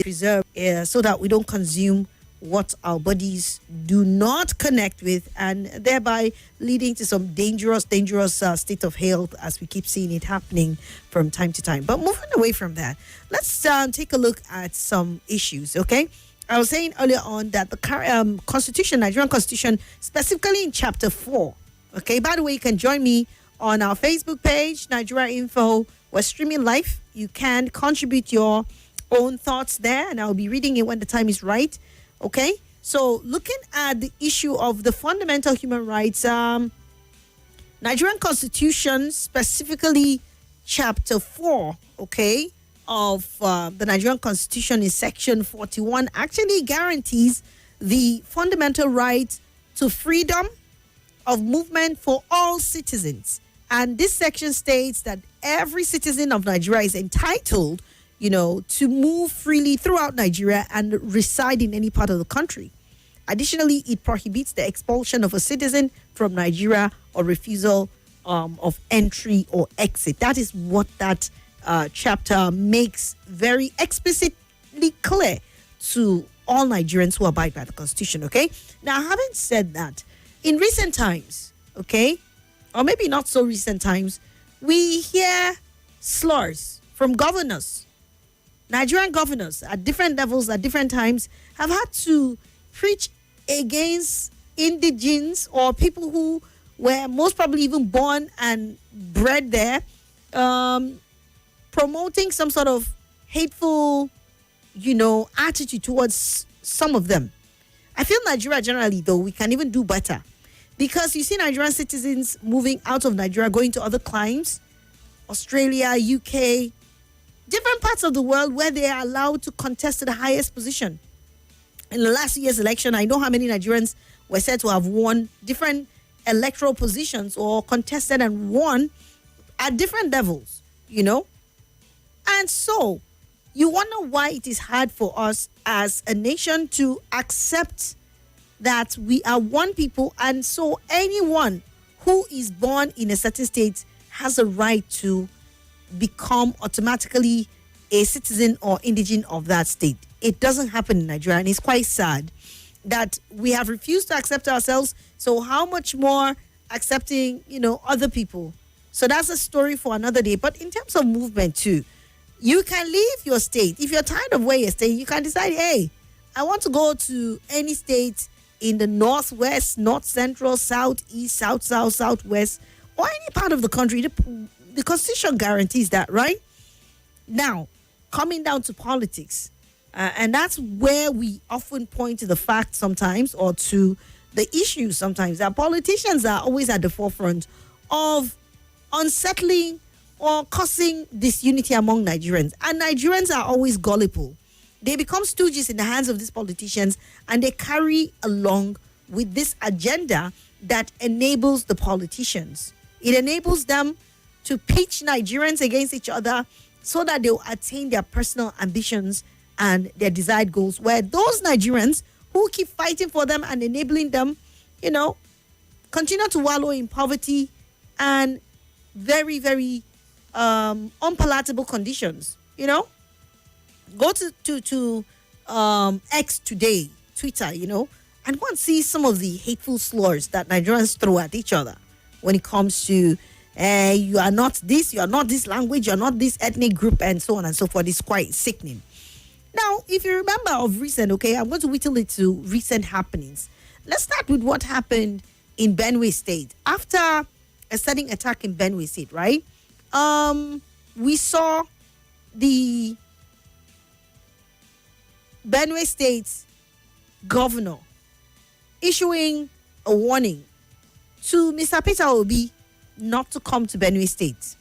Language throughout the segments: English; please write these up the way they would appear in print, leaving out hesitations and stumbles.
preserve so that we don't consume what our bodies do not connect with, and thereby leading to some dangerous state of health, as we keep seeing it happening from time to time. But moving away from that, let's take a look at some issues, okay? I was saying earlier on that the Constitution, Nigerian Constitution, specifically in Chapter 4, okay? By the way, you can join me on our Facebook page, Nigeria Info. We're streaming live. You can contribute your own thoughts there, and I'll be reading it when the time is right. Okay, so looking at the issue of the fundamental human rights, Nigerian Constitution, specifically Chapter 4, okay, of the Nigerian Constitution in Section 41, actually guarantees the fundamental right to freedom of movement for all citizens. And this section states that every citizen of Nigeria is entitled to move freely throughout Nigeria and reside in any part of the country. Additionally, it prohibits the expulsion of a citizen from Nigeria or refusal of entry or exit. That is what that chapter makes very explicitly clear to all Nigerians who abide by the Constitution, okay? Now, having said that, in recent times, okay, or maybe not so recent times, we hear slurs from governors. Nigerian governors at different levels, at different times, have had to preach against indigenes or people who were most probably even born and bred there, promoting some sort of hateful, attitude towards some of them. I feel Nigeria generally, though, we can even do better. Because you see Nigerian citizens moving out of Nigeria, going to other climes, Australia, UK, different parts of the world where they are allowed to contest to the highest position. In the last year's election, I know how many Nigerians were said to have won different electoral positions or contested and won at different levels, And so you wonder why it is hard for us as a nation to accept that we are one people, and so anyone who is born in a certain state has a right to become automatically a citizen or indigene of that state. It doesn't happen in Nigeria, and it's quite sad that we have refused to accept ourselves. So how much more accepting, other people? So that's a story for another day. But in terms of movement too, you can leave your state. If you're tired of where you're staying, you can decide, hey, I want to go to any state in the northwest, north central, southeast, south, southwest, or any part of the country. The Constitution guarantees that, right? Now, coming down to politics, and that's where we often point to the fact sometimes, or to the issue sometimes, that politicians are always at the forefront of unsettling or causing disunity among Nigerians. And Nigerians are always gullible. They become stooges in the hands of these politicians, and they carry along with this agenda that enables the politicians. It enables them to pitch Nigerians against each other so that they'll attain their personal ambitions and their desired goals, where those Nigerians who keep fighting for them and enabling them, continue to wallow in poverty and very, very unpalatable conditions, Go to X today, Twitter, and one sees some of the hateful slurs that Nigerians throw at each other when it comes to you are not this language, you are not this ethnic group, and so on and so forth. It's quite sickening. Now, if you remember of recent, okay, I'm going to whittle it to recent happenings. Let's start with what happened in Benue State. After a sudden attack in Benue State, right? We saw the Benue State's governor issuing a warning to Mr. Peter Obi not to come to Benue State.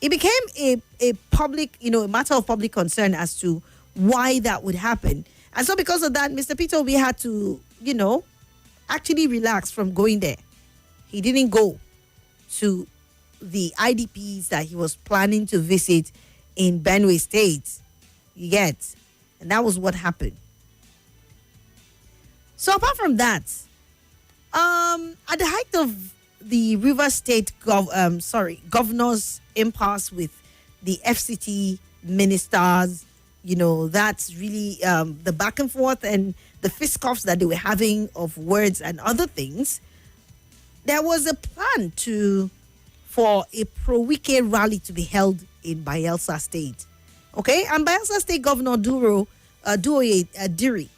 It became a public, a matter of public concern as to why that would happen. And so because of that, Mr. Peter Obi had to, actually relax from going there. He didn't go to the IDPs that he was planning to visit in Benue State. You get? And that was what happened. So apart from that, at the height of the River State governor's impasse with the FCT ministers, that's really the back and forth and the fist offs that they were having of words and other things. There was a plan for a pro-Wike rally to be held in Bayelsa State. Okay, and Bayelsa State Governor Duoye Diri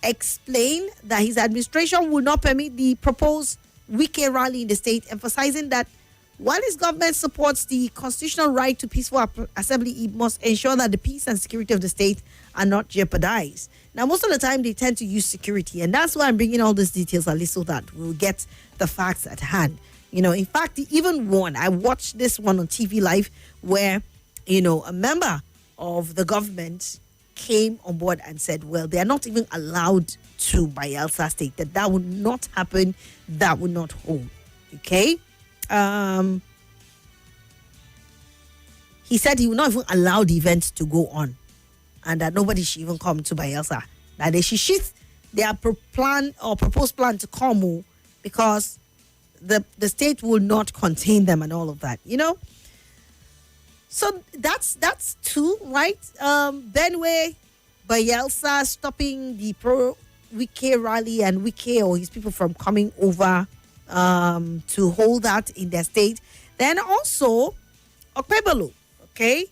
explained that his administration will not permit the proposed Wike rally in the state, emphasizing that while his government supports the constitutional right to peaceful assembly, it must ensure that the peace and security of the state are not jeopardized. Now, most of the time, they tend to use security, and that's why I'm bringing all these details, at least so that we'll get the facts at hand. In fact, even one, I watched this one on TV Live where, a member of the government came on board and said, well, they are not even allowed to Bayelsa State, that would not happen, that would not hold. Okay? He said he would not even allow the event to go on and that nobody should even come to Bayelsa. That they should shift their proposed plan to Como because the state will not contain them and all of that, So that's two, right? Benue, Bayelsa stopping the pro-Wike rally and Wike or his people from coming over to hold that in their state. Then also, Okpebolo, okay?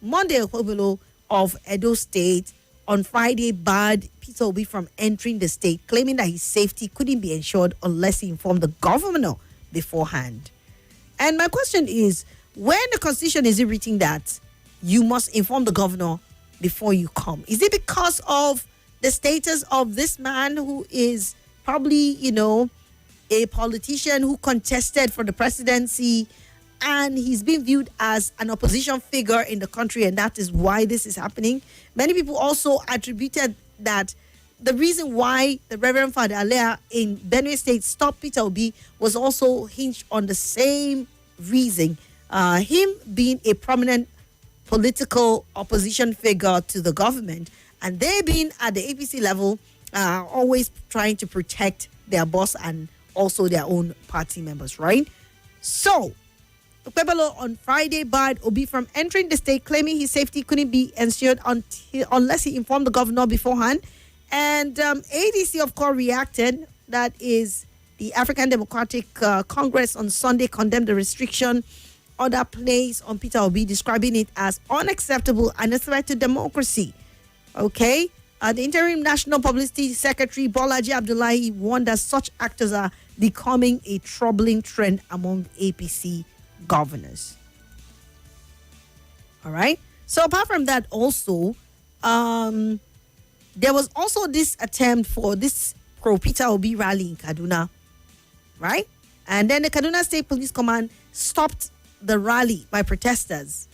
Monday, Okpebolo of Edo State on Friday barred Peter Obi from entering the state, claiming that his safety couldn't be ensured unless he informed the governor beforehand. And my question is, when the Constitution is it written that you must inform the governor before you come? Is it because of the status of this man who is probably, a politician who contested for the presidency and he's being viewed as an opposition figure in the country, and that is why this is happening? Many people also attributed that the reason why the Reverend Father Alea in Benue State stopped Peter Obi was also hinged on the same reason, him being a prominent political opposition figure to the government, and they being at the APC level, always trying to protect their boss and also their own party members, right? So, Okpebolo on Friday barred Obi from entering the state, claiming his safety couldn't be ensured unless he informed the governor beforehand. And ADC, of course, reacted. That is the African Democratic Congress on Sunday condemned the restriction order placed on Peter Obi, describing it as unacceptable and a threat to democracy. Okay? The interim National Publicity Secretary, Bolaji Abdullahi, warned that such actors are becoming a troubling trend among APC governors. All right? So apart from that also, there was also this attempt for this pro-Peter Obi rally in Kaduna, right? And then the Kaduna State Police Command stopped the rally by protesters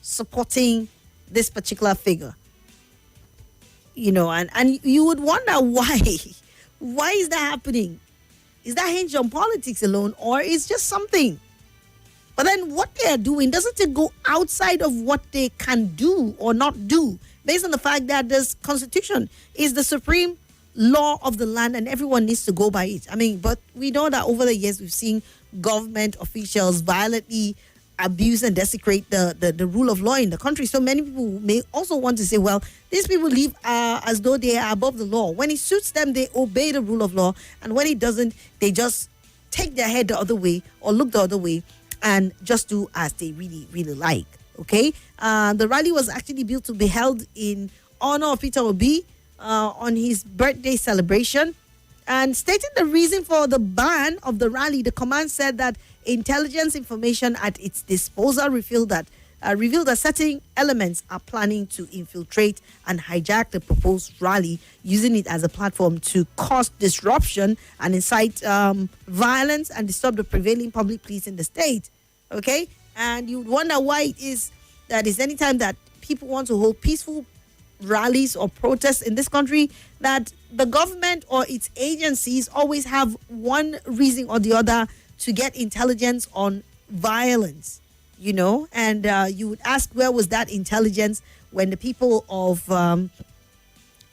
supporting this particular figure. And you would wonder why. Why is that happening? Is that hinged on politics alone, or is just something? But then what they are doing, doesn't it go outside of what they can do or not do, based on the fact that this Constitution is the supreme law of the land and everyone needs to go by it? I mean, but we know that over the years we've seen government officials violently abuse and desecrate the rule of law in the country. So many people may also want to say, well, these people live as though they are above the law. When it suits them, they obey the rule of law. And when it doesn't, they just take their head the other way or look the other way and just do as they really, really like. Okay? The rally was actually built to be held in honor of Peter Obi on his birthday celebration. And stating the reason for the ban of the rally, the command said that intelligence information at its disposal revealed that certain elements are planning to infiltrate and hijack the proposed rally, using it as a platform to cause disruption and incite violence and disturb the prevailing public peace in the state. Okay? And you would wonder why it is that is anytime that people want to hold peaceful rallies or protests in this country, that the government or its agencies always have one reason or the other to get intelligence on violence, and you would ask, where was that intelligence when the people of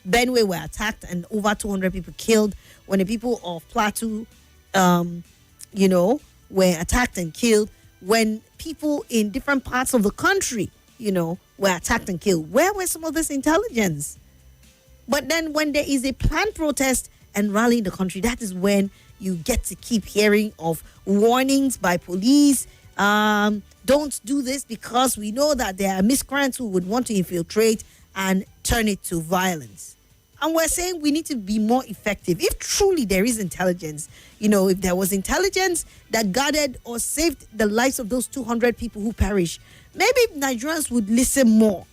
Benue were attacked and over 200 people killed, when the people of Plateau, were attacked and killed, when people in different parts of the country, were attacked and killed. Where were some of this intelligence? But then when there is a planned protest and rally in the country, that is when you get to keep hearing of warnings by police. Don't do this because we know that there are miscreants who would want to infiltrate and turn it to violence. And we're saying we need to be more effective. If truly there is intelligence, if there was intelligence that guarded or saved the lives of those 200 people who perished, maybe Nigerians would listen more.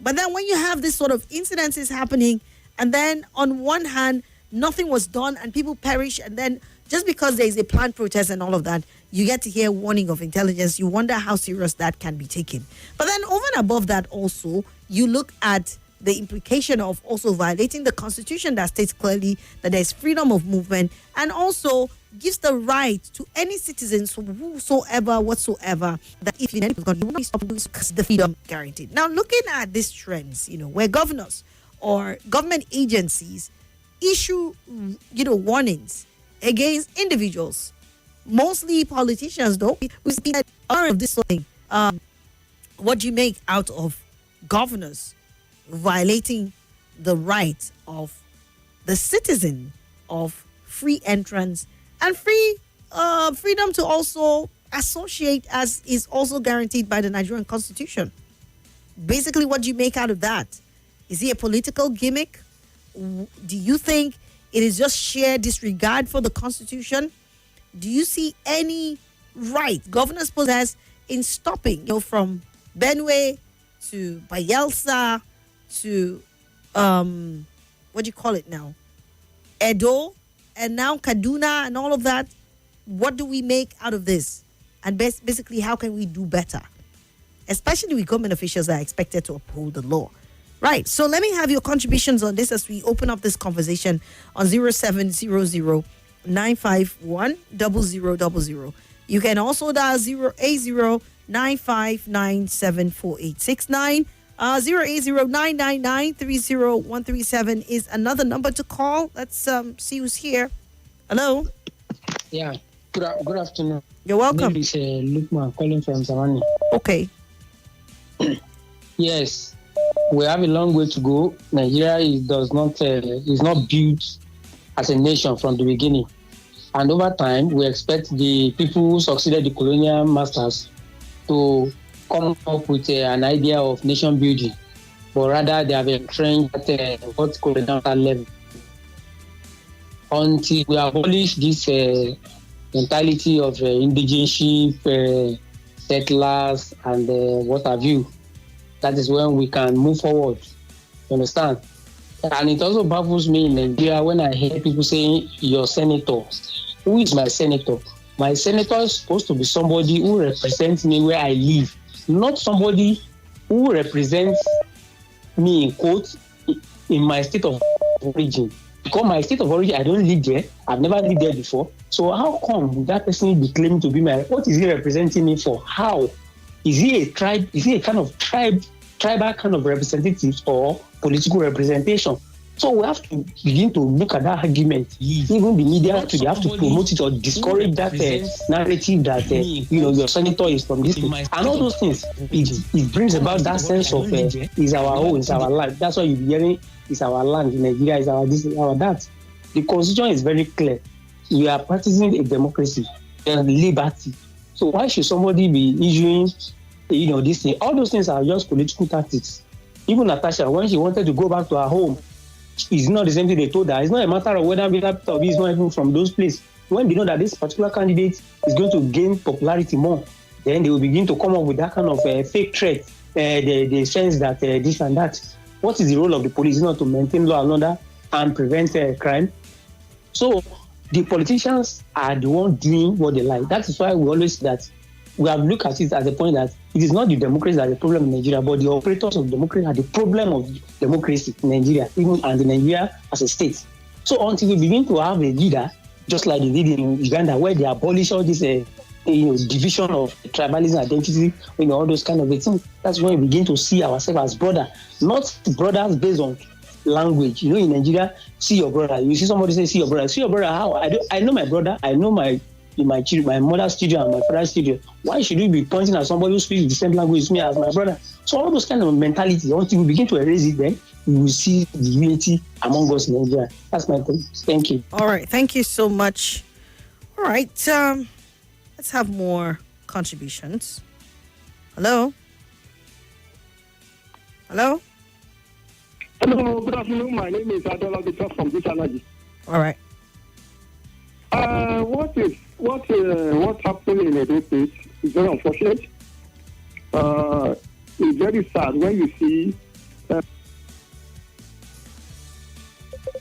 But then when you have this sort of incidences happening, and then on one hand, nothing was done and people perish, and then just because there is a planned protest and all of that, you get to hear warning of intelligence. You wonder how serious that can be taken. But then over and above that also, you look at the implication of also violating the Constitution that states clearly that there is freedom of movement, and also gives the right to any citizens whatsoever that if in any country you want to stop the freedom guaranteed. Now, looking at these trends, where governors or government agencies issue, warnings against individuals, mostly politicians, though, we see that of this thing. What do you make out of governors violating the right of the citizen of free entrance and freedom to also associate, as is also guaranteed by the Nigerian Constitution? Basically, what do you make out of that? Is it a political gimmick? Do you think it is just sheer disregard for the Constitution? Do you see any right governors possess in stopping, from Benue to Bayelsa to what do you call it now? Edo, and now Kaduna and all of that? What do we make out of this? And basically, how can we do better? Especially with government officials that are expected to uphold the law. Right. So let me have your contributions on this as we open up this conversation on 0700 951 0000. You can also dial 080 9597 4869. 080-999-30137 is another number to call. Let's see who's here. Hello. Yeah. Good afternoon. You're welcome. This is Lukman calling from Zamani. Okay. Yes, we have a long way to go. Nigeria is not built as a nation from the beginning, and over time we expect the people who succeeded the colonial masters to come up with an idea of nation building, but rather they have entrenched at what's called a downtown level. Until we abolish this mentality of indigenship, settlers, and what have you, that is when we can move forward. You understand? And it also baffles me in Nigeria when I hear people saying, your senator. Who is my senator? My senator is supposed to be somebody who represents me where I live, not somebody who represents me in quotes in my state of origin. Because my state of origin, I don't live there. I've never lived there before. So how come would that person be claiming to be what is he representing me for? How? Is he a tribe? Is he a kind of tribal kind of representative or political representation? So we have to begin to look at that argument. Even the media they have to promote it or discourage that narrative that your senator is from this thing. And all those things, it brings about that sense of is our own, is our land. That's why you're hearing is our land in Nigeria, is our this, is our that. The constitution is very clear. We are practicing a democracy and liberty. So why should somebody be issuing this thing? All those things are just political tactics. Even Natasha, when she wanted to go back to her home, it's not the same thing they told her. It's not a matter of whether Peter Obi is not even from those places. When they know that this particular candidate is going to gain popularity more, then they will begin to come up with that kind of fake threat. The sense that this and that. What is the role of the police? Not to maintain law and order and prevent crime. So the politicians are the ones doing what they like. That is why we always that we have looked at it as a point that it is not the democracy that is the problem in Nigeria, but the operators of democracy are the problem of democracy in Nigeria, even and in Nigeria as a state. So until we begin to have a leader, just like they did in Uganda, where they abolish all this division of tribalism, identity, all those kind of things, that's when we begin to see ourselves as brothers, not brothers based on language. In Nigeria, see your brother. You see somebody say, see your brother. See your brother, how? I know my brother. I know my in my mother's studio and my father's studio. Why should we be pointing at somebody who speaks the same language as me as my brother? So all those kind of mentality, until we begin to erase it, then we will see the unity among us in Nigeria. That's my thing. Thank you. All right. Thank you so much. All right. Let's have more contributions. Hello? Hello? Hello, good afternoon. My name is Adola Victor from This Energy. All right. What's happening in Edo State is very unfortunate. It's very sad when you see.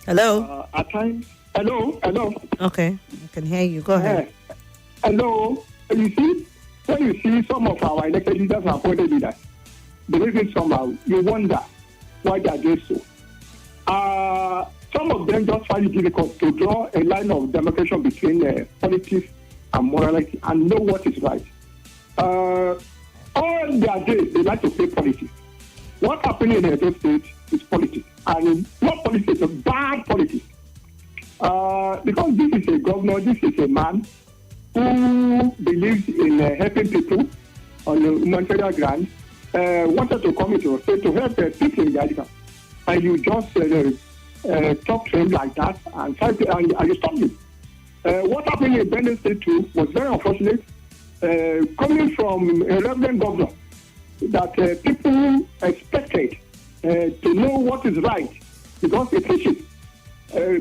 Hello? At times. Hello. Okay. I can hear you. Go ahead. Hello. You see, when you see some of our elected leaders and appointed leaders, behaving somehow, you wonder why they are doing so. Some of them just find it difficult to draw a line of demarcation between politics and morality and know what is right. All their days, they like to play politics. What's happening in Edo State is politics. And not politics, it's bad politics. Because this is a governor, this is a man who believes in helping people on a humanitarian ground, wanted to come into a state to help people in the Africa. And you just talk to him like that and you stop him. What happened in Benue State too was very unfortunate, coming from a reverend governor, that people expected to know what is right because they preach it.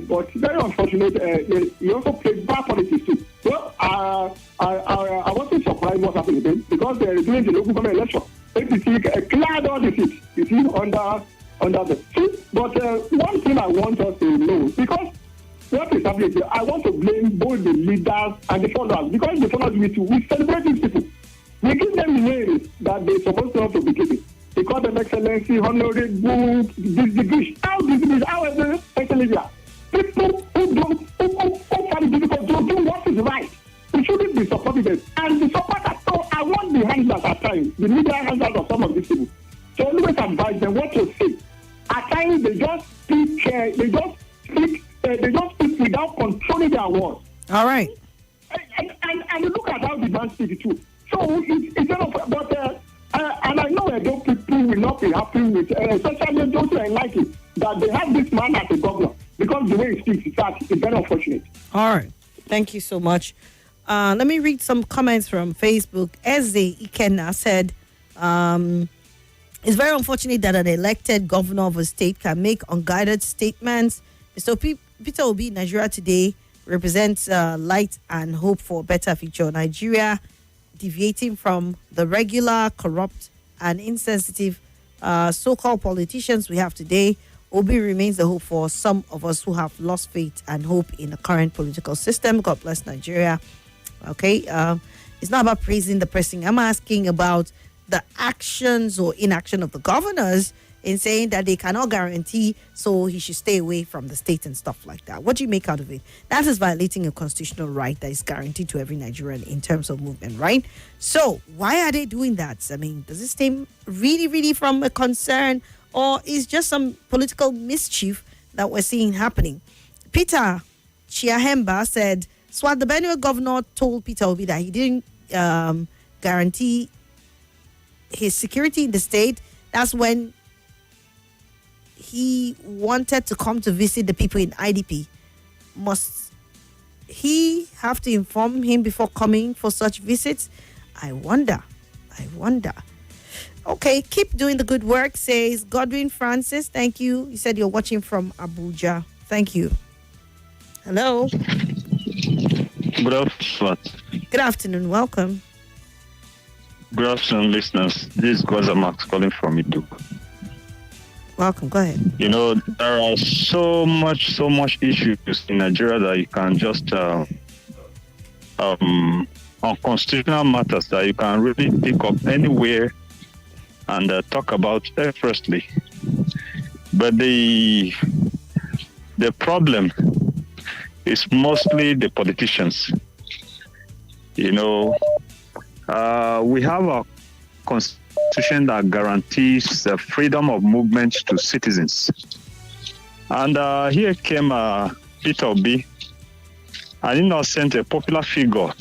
But very unfortunate, he also played bad politics too. Well, I wasn't surprised what happened then because during the local government election, APC cleared all the seats, you see, under the seat. But one thing I want us to know, because what is happening here, I want to blame both the leaders and the followers, because the followers we celebrate these people. We give them names that they're supposed to have to be given. We call them excellency, honorable, distinguished. How distinguished? How excellency? People who find it difficult to do what is right. We shouldn't be supporting them. And the supporters, so I want the handlers at times, the media handlers of some of these people, to always advise them what to say. At times they just speak without controlling their words. All right. And look at how the man speaks too. So it's not, but and I know Edo people will not be happy with, especially those who are enlightened, that they have this man as a governor, because the way he speaks is very unfortunate. All right. Thank you so much. Let me read some comments from Facebook. Eze Ikenna said, it's very unfortunate that an elected governor of a state can make unguided statements. Mr. Peter Obi, Nigeria today represents light and hope for a better future. Nigeria deviating from the regular, corrupt, and insensitive so-called politicians we have today. Obi remains the hope for some of us who have lost faith and hope in the current political system. God bless Nigeria. Okay, it's not about praising the person. I'm asking about the actions or inaction of the governors in saying that they cannot guarantee, so he should stay away from the state and stuff like that. What do you make out of it? That is violating a constitutional right that is guaranteed to every Nigerian in terms of movement, right? So why are they doing that? I mean, does this stem really, really from a concern, or is just some political mischief that we're seeing happening? Peter Chiahemba said, Swat, the Benue governor told Peter Obi that he didn't guarantee his security in the state. That's when he wanted to come to visit the people in IDP. Must he have to inform him before coming for such visits? I wonder. Okay, keep doing the good work, says Godwin Francis. Thank you. You said you're watching from Abuja. Thank you. Hello. Good afternoon. Good afternoon. Welcome. Good afternoon, listeners. This is Gwaza Max calling from Edo. Welcome. Go ahead. You know, there are so much issues in Nigeria that you can just on constitutional matters that you can really pick up anywhere and talk about firstly. But the problem is mostly the politicians. You know, we have a constitution that guarantees the freedom of movement to citizens. And here came Peter Obi an innocent, a popular figure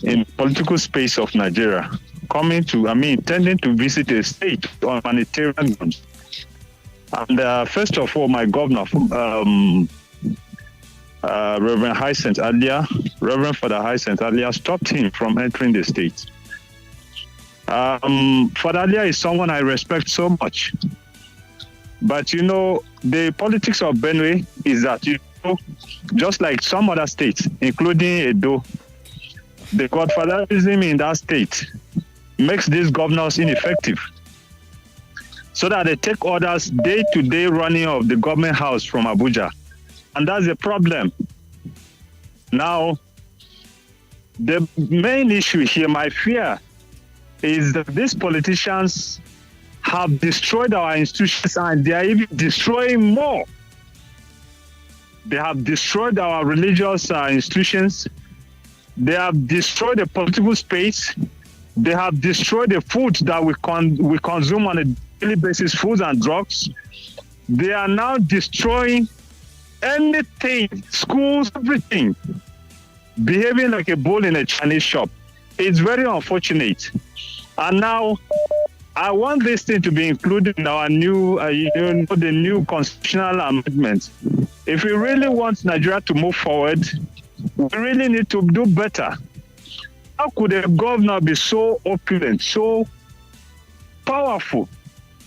in political space of Nigeria, intending to visit a state on humanitarian grounds. And first of all, my governor, Reverend Father Hyacinth Alia, stopped him from entering the state. Father Alia is someone I respect so much. But the politics of Benue is that, just like some other states, including Edo, the godfatherism in that state makes these governors ineffective, so that they take orders day-to-day running of the government house from Abuja. And that's a problem. Now, the main issue here, my fear, is that these politicians have destroyed our institutions, and they are even destroying more. They have destroyed our religious institutions. They have destroyed the political space. They have destroyed the food that we consume on a daily basis, food and drugs. They are now destroying anything, schools, everything, behaving like a bull in a Chinese shop. It's very unfortunate. And now, I want this thing to be included in our new, the new constitutional amendment. If we really want Nigeria to move forward, we really need to do better. How could a governor be so opulent, so powerful,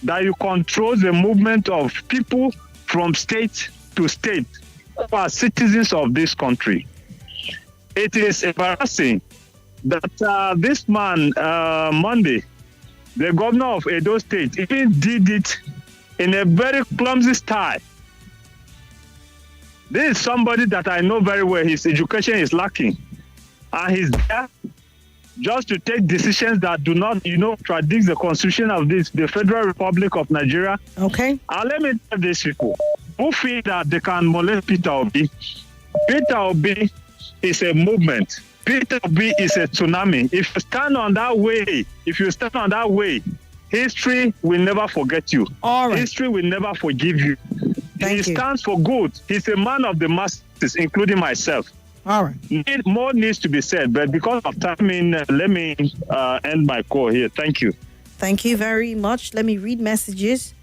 that you control the movement of people from state to state who are citizens of this country? It is embarrassing that this man, Monday, the governor of Edo State, even did it in a very clumsy style. This is somebody that I know very well. His education is lacking. And he's there just to take decisions that do not, contradict the constitution of the Federal Republic of Nigeria. Okay. And let me tell these people who feel that they can molest Peter Obi. Peter Obi is a movement. Peter Obi is a tsunami. If you stand on that way, history will never forget you. All right. History will never forgive you. Thank you. Stands for good. He's a man of the masses, including myself. All right. More needs to be said, but because of timing, let me end my call here. Thank you. Thank you very much. Let me read messages.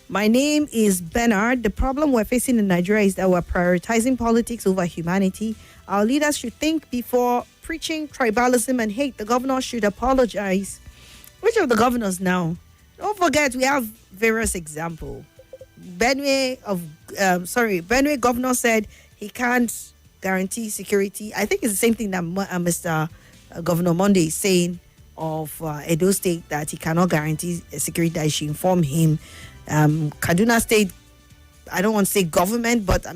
My name is Bernard. The problem we're facing in Nigeria is that we're prioritizing politics over humanity. Our leaders should think before preaching tribalism and hate. The governor should apologize. Which of the governors now? Don't forget, we have various examples. Benue governor said he can't guarantee security. I think it's the same thing that Mr. Governor Monday is saying of Edo State, that he cannot guarantee security, that he should inform him. Kaduna State, I don't want to say government, but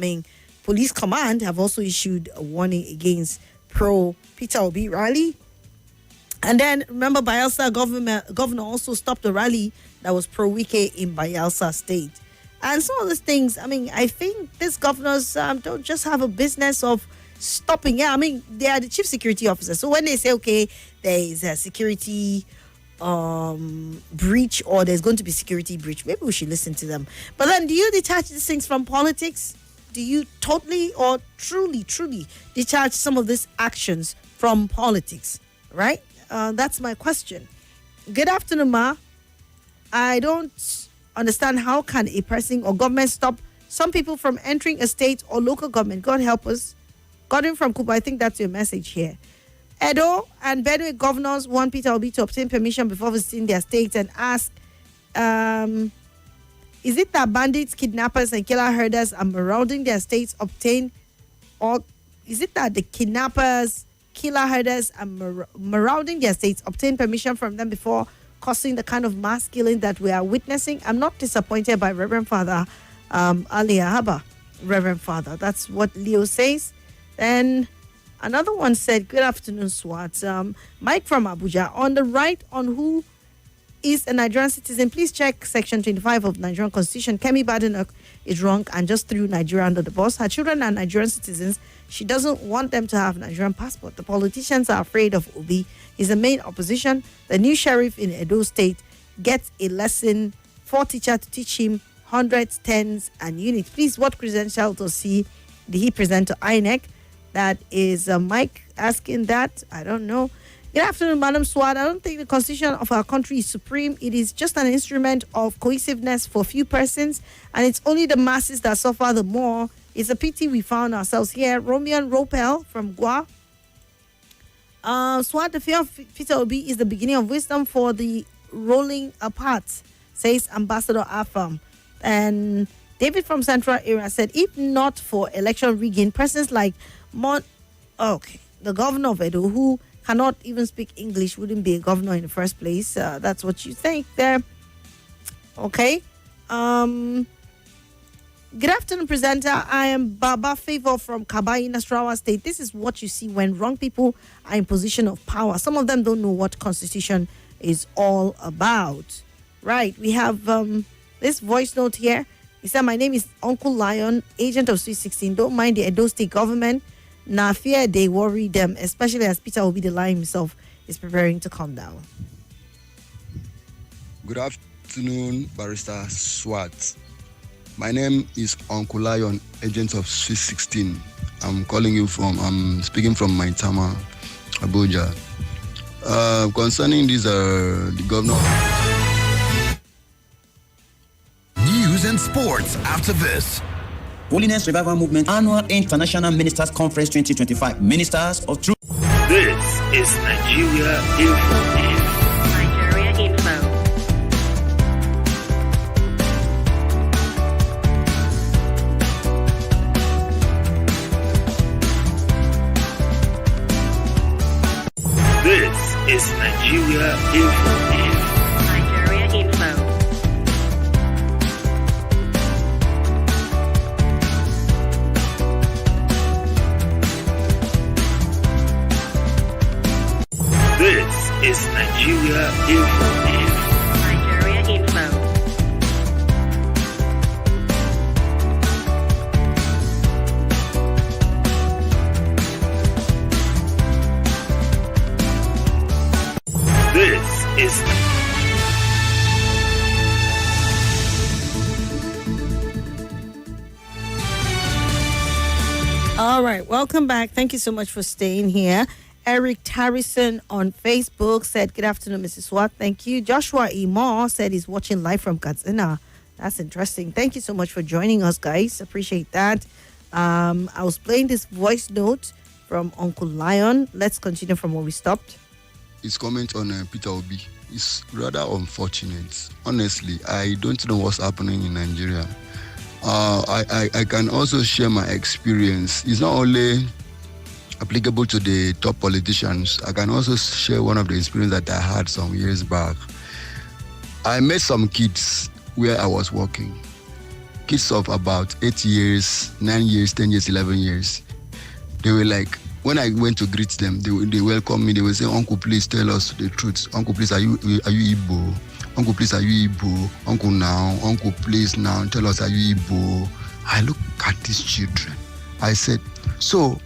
police command have also issued a warning against pro-Peter Obi rally. And then, remember, Bayelsa governor also stopped a rally that was pro-Wike in Bayelsa State. And some of these things, I think these governors don't just have a business of stopping. Yeah, they are the chief security officers. So when they say, okay, there is a security breach, or there's going to be security breach, maybe we should listen to them. But then, do you detach these things from politics? Do you totally or truly detach some of these actions from politics? Right? That's my question. Good afternoon, Ma. I don't understand how can a person or government stop some people from entering a state or local government. God help us. Gordon from Cuba, I think that's your message here. Edo and Benue governors want Peter Obi to obtain permission before visiting their states and ask, is it that bandits, kidnappers, and killer herders are marauding their states obtain, or is it that the kidnappers, killer herders are marauding their states obtain permission from them before causing the kind of mass killing that we are witnessing? I'm not disappointed by Reverend Father Ali Ahaba, Reverend Father. That's what Leo says. Then another one said, good afternoon, SWAT. Mike from Abuja. On the right, on who is a Nigerian citizen, please check Section 25 of Nigerian Constitution. Kemi Badenoch is wrong and just threw Nigeria under the bus. Her children are Nigerian citizens. She doesn't want them to have Nigerian passport. The politicians are afraid of Obi. He's the main opposition. The new sheriff in Edo State gets a lesson for teacher to teach him hundreds, tens, and units. Please, what credential does he present to INEC? That is Mike asking that. I don't know. Good afternoon, Madam Swat. I don't think the constitution of our country is supreme. It is just an instrument of cohesiveness for few persons, and it's only the masses that suffer the more. It's a pity we found ourselves here. Romian Ropel from Gua. Swat, the fear of Peter Obi is the beginning of wisdom for the rolling apart, says Ambassador Afam. And David from Central Area said, if not for election rigging, persons like the governor of Edo, who cannot even speak English, wouldn't be a governor in the first place. That's what you think there. Okay. Good afternoon, presenter. I am Baba Favor from Kabai, Nasarawa State. This is what you see when wrong people are in position of power. Some of them don't know what constitution is all about. Right. We have this voice note here. He said, my name is Uncle Lion, agent of Sweet 16. Don't mind the Edo State government. Now fear they worry them, especially as Peter Obi the Lion himself is preparing to come down. Good afternoon, Barrister Swat. My name is Uncle Lion, agent of Swiss 16. I'm speaking from Maitama, Abuja. Concerning this, the governor. News and sports after this. Holiness Revival Movement Annual International Ministers Conference 2025. Ministers of Truth. This is Nigeria Info. Nigeria Info. This is Nigeria Info. Nigeria Info. This is Nigeria Info. Nigeria Info. This is All right, welcome back. Thank you so much for staying here. Eric Harrison on Facebook said, good afternoon, Mrs. Swat. Thank you. Joshua Emo said he's watching live from Katsina. That's interesting. Thank you so much for joining us, guys. Appreciate that. I was playing this voice note from Uncle Lion. Let's continue from where we stopped. His comment on Peter Obi is rather unfortunate. Honestly, I don't know what's happening in Nigeria. I can also share my experience. It's not only applicable to the top politicians. I can also share one of the experiences that I had some years back. I met some kids where I was working. Kids of about 8 years, 9 years, 10 years, 11 years. They were like, when I went to greet them, they welcomed me. They would say, Uncle, please tell us the truth. Uncle, please, are you Igbo? Uncle, please, are you Igbo? Uncle, now. Uncle, please, now. Tell us, are you Igbo? I look at these children. I said, so,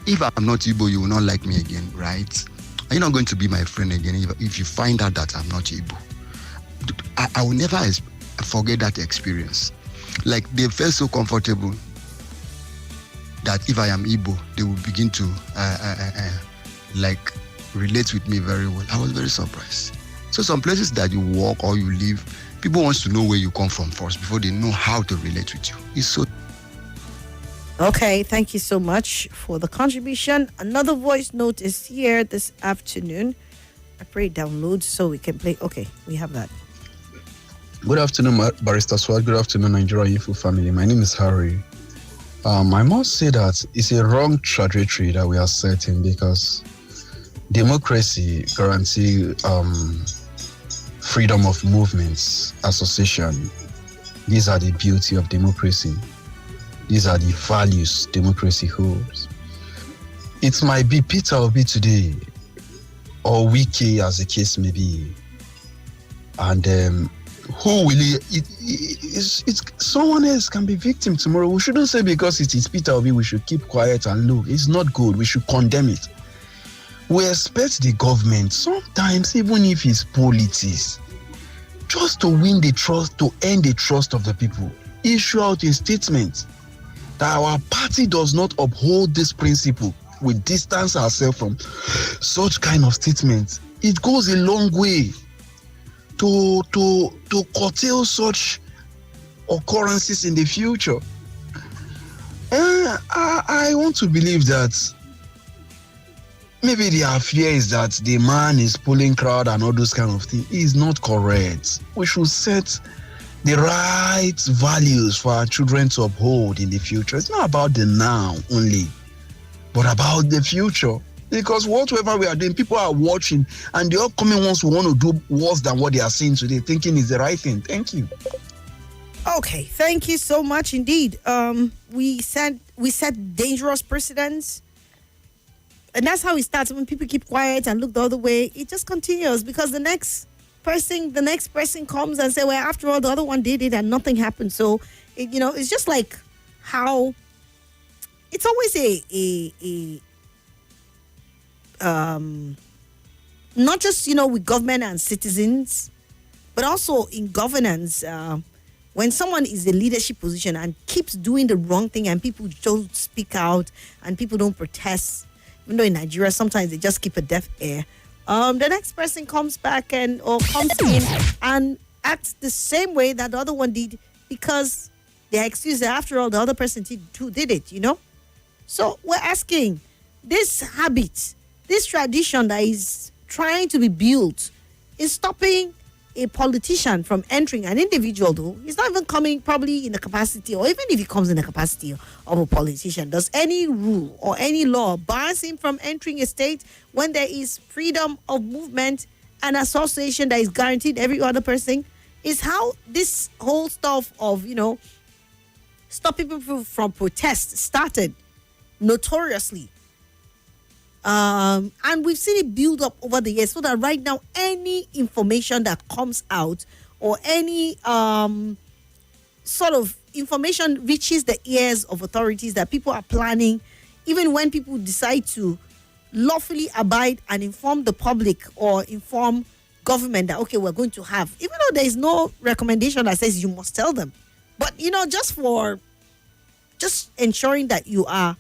if I'm not Igbo, you will not like me again, right? Are you not going to be my friend again if you find out that I'm not Igbo? I will never forget that experience. Like, they felt so comfortable that if I am Igbo, they will begin to relate with me very well. I was very surprised. So some places that you walk or you live, people want to know where you come from first before they know how to relate with you. It's so. Okay, thank you so much for the contribution. Another voice note is here this afternoon. I pray it downloads so we can play. Okay, we have that. Good afternoon, Barrister Swat. Good afternoon, Nigeria Info family. My name is Harry. I must say that it's a wrong trajectory that we are setting because democracy guarantees freedom of movements, association. These are the beauty of democracy. These are the values democracy holds. It might be Peter Obi today, or Wiki as the case may be. And who will it's someone else can be victim tomorrow. We shouldn't say because it is Peter Obi, we should keep quiet and look. It's not good. We should condemn it. We expect the government, sometimes even if it's politics, just to win the trust, to earn the trust of the people, issue out a statement. that our party does not uphold this principle, we distance ourselves from such kind of statements. It goes a long way to curtail such occurrences in the future. I want to believe that maybe their fear is that the man is pulling crowd and all those kind of things. Is not correct. We should set the right values for our children to uphold in the future. It's not about the now only, but about the future. Because whatever we are doing, people are watching, and the upcoming ones who want to do worse than what they are seeing today, thinking is the right thing. Thank you. Okay, thank you so much indeed. We set dangerous precedents, and that's how it starts. When people keep quiet and look the other way, it just continues, because the next person comes and say, well, after all, the other one did it and nothing happened. So it's just like how it's always a not just with government and citizens, but also in governance. When someone is in a leadership position and keeps doing the wrong thing, and people don't speak out and people don't protest, even though in Nigeria sometimes they just keep a deaf ear, the next person comes back or comes in and acts the same way that the other one did, because they excuse that after all the other person too did it. So we're asking, this habit, this tradition that is trying to be built, is stopping a politician from entering. An individual, though, he's not even coming probably in the capacity, or even if he comes in the capacity of a politician, does any rule or any law bars him from entering a state when there is freedom of movement and association that is guaranteed every other person? Is how this whole stuff of stop people from protest started notoriously. And we've seen it build up over the years, so that right now any information that comes out, or any sort of information reaches the ears of authorities that people are planning, even when people decide to lawfully abide and inform the public or inform government that, okay, we're going to have, even though there is no recommendation that says you must tell them, but just ensuring that you are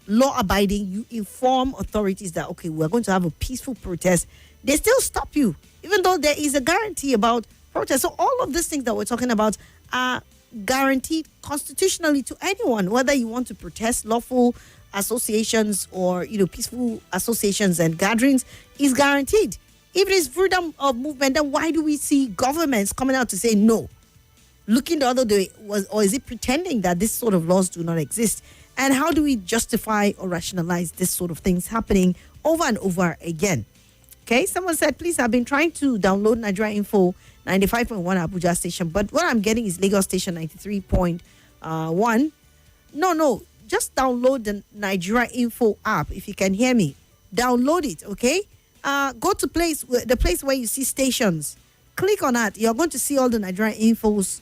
law abiding, you inform authorities that, okay, we're going to have a peaceful protest. They still stop you, even though there is a guarantee about protest. So all of these things that we're talking about are guaranteed constitutionally to anyone, whether you want to protest. Lawful associations or peaceful associations and gatherings is guaranteed. If it is freedom of movement, then why do we see governments coming out to say no, looking the other way? Or is it pretending that this sort of laws do not exist? And how do we justify or rationalize this sort of things happening over and over again? Okay, someone said, please, I've been trying to download Nigerian Info 95.1 Abuja station, but what I'm getting is Lagos station 93.1. No, just download the Nigerian Info app. If you can hear me, download it, okay? Go to the place where you see stations. Click on that. You're going to see all the Nigerian Infos,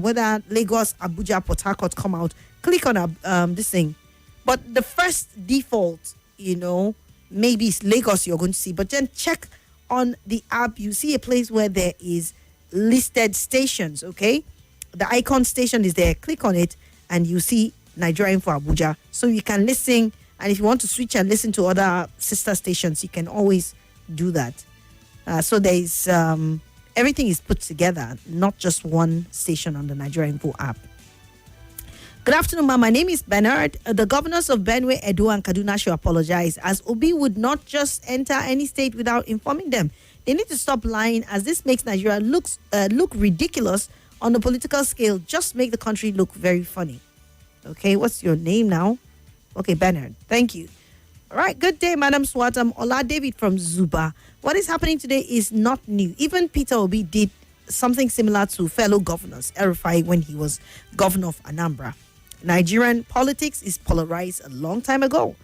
whether Lagos, Abuja, Port Harcourt come out. Click on this thing. But the first default, maybe it's Lagos you're going to see. But then check on the app. You see a place where there is listed stations, okay? The icon station is there. Click on it and you see Nigeria Info Abuja. So you can listen. And if you want to switch and listen to other sister stations, you can always do that. So there is everything is put together, not just one station on the Nigeria Info app. Good afternoon, ma'am. My name is Bernard. The governors of Benue, Edo, and Kaduna should apologize, as Obi would not just enter any state without informing them. They need to stop lying, as this makes Nigeria look ridiculous on the political scale. Just make the country look very funny. Okay, what's your name now? Okay, Bernard. Thank you. All right, good day, Madam Swat. I'm Ola David from Zuba. What is happening today is not new. Even Peter Obi did something similar to fellow governors, Erufai, when he was governor of Anambra. Nigerian politics is polarized a long time ago.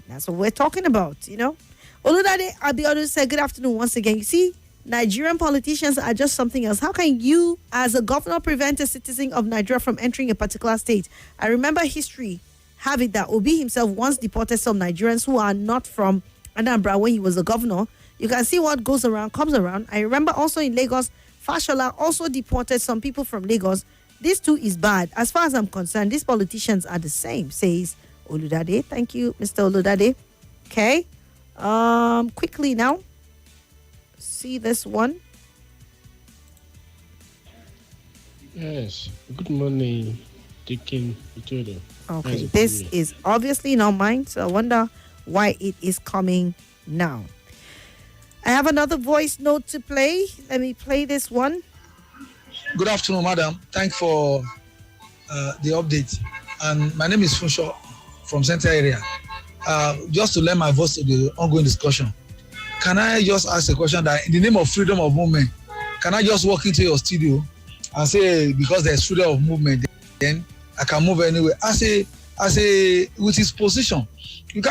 That's what we're talking about, Oludade Abiodun said, good afternoon once again. You see, Nigerian politicians are just something else. How can you, as a governor, prevent a citizen of Nigeria from entering a particular state? I remember history have it that Obi himself once deported some Nigerians who are not from Anambra when he was a governor. You can see what goes around comes around. I remember also in Lagos, Fashola also deported some people from Lagos This too is bad. As far as I'm concerned, these politicians are the same, says Oludade. Thank you, Mr. Oludade. Okay. Quickly now. See this one. Yes. Good morning, Deacon Itodo. Okay, this is obviously not mine, so I wonder why it is coming now. I have another voice note to play. Let me play this one. Good afternoon, madam. Thanks for the update. And my name is Funsho from Central Area. Just to lend my voice to the ongoing discussion, can I just ask a question that in the name of freedom of movement, can I just walk into your studio and say, because there's freedom of movement, then I can move anywhere? I say with his position, you can't